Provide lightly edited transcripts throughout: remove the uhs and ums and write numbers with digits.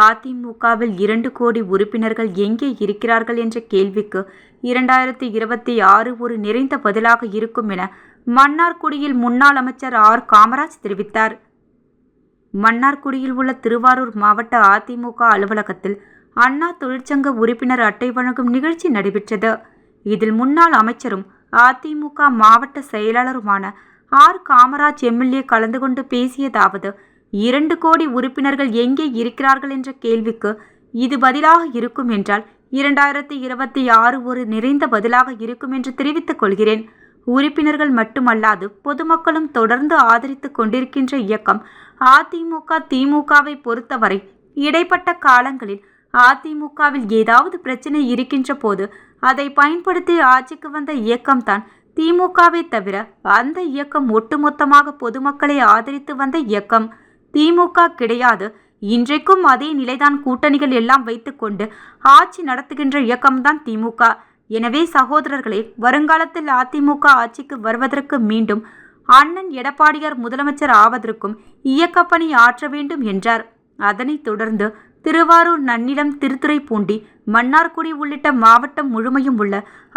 அதிமுகவில் 2 கோடி உறுப்பினர்கள் எங்கே இருக்கிறார்கள் என்ற கேள்விக்கு 2026 ஒரு நிறைந்த பதிலாக இருக்கும் என மன்னார்குடியில் முன்னாள் அமைச்சர் ஆர் காமராஜ் தெரிவித்தார். மன்னார்குடியில் உள்ள திருவாரூர் மாவட்ட அதிமுக அலுவலகத்தில் அண்ணா தொழிற்சங்க உறுப்பினர் அட்டை வழங்கும் நிகழ்ச்சி நடைபெற்றது. இதில் முன்னாள் அமைச்சரும் அதிமுக மாவட்ட செயலாளருமான ஆர் காமராஜ் எம்எல்ஏ கலந்து கொண்டு பேசியதாவது, 2 கோடி உறுப்பினர்கள் எங்கே இருக்கிறார்கள் என்ற கேள்விக்கு இது பதிலாக இருக்கும் என்றால் 2026 ஒரு நிறைந்த பதிலாக இருக்கும் என்று தெரிவித்துக் கொள்கிறேன். உறுப்பினர்கள் மட்டுமல்லாது பொதுமக்களும் தொடர்ந்து ஆதரித்துக் கொண்டிருக்கின்ற இயக்கம் அதிமுக. திமுகவை பொறுத்தவரை இடைப்பட்ட காலங்களில் அதிமுகவில் ஏதாவது பிரச்சனை இருக்கின்ற போது அதை பயன்படுத்தி ஆட்சிக்கு வந்த இயக்கம்தான் திமுகவை தவிர அந்த இயக்கம் ஒட்டுமொத்தமாக பொதுமக்களை ஆதரித்து வந்த இயக்கம். திமுக கிடையாது. இன்றைக்கும் அதே நிலைதான். கூட்டணிகள் எல்லாம் வைத்துக்கொண்டு ஆட்சி நடத்துகின்ற இயக்கம்தான் திமுக. எனவே சகோதரர்களே, வருங்காலத்தில் அதிமுக ஆட்சிக்கு வருவதற்கு மீண்டும் அண்ணன் எடப்பாடியார் முதலமைச்சர் ஆவதற்கும் இயக்கப்பணி ஆற்ற வேண்டும் என்றார். அதனைத் தொடர்ந்து திருவாரூர், நன்னிலம், திருத்துறைப்பூண்டி, மன்னார்குடி உள்ளிட்ட மாவட்டம் முழுமையும் உள்ள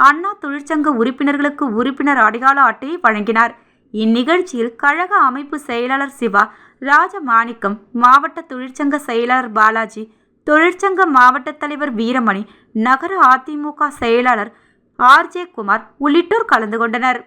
அண்ணா தொழிற்சங்க உறுப்பினர்களுக்கு உறுப்பினர் அடையாள அட்டையை வழங்கினார். இந்நிகழ்ச்சியில் கழக அமைப்பு செயலாளர் சிவா, ராஜமாணிக்கம், மாவட்ட தொழிற்சங்க செயலாளர் பாலாஜி, தொழிற்சங்க மாவட்ட தலைவர் வீரமணி, நகர அதிமுக செயலாளர் ஆர்.ஜே. குமார் உள்ளிட்டோர் கலந்து கொண்டனர்.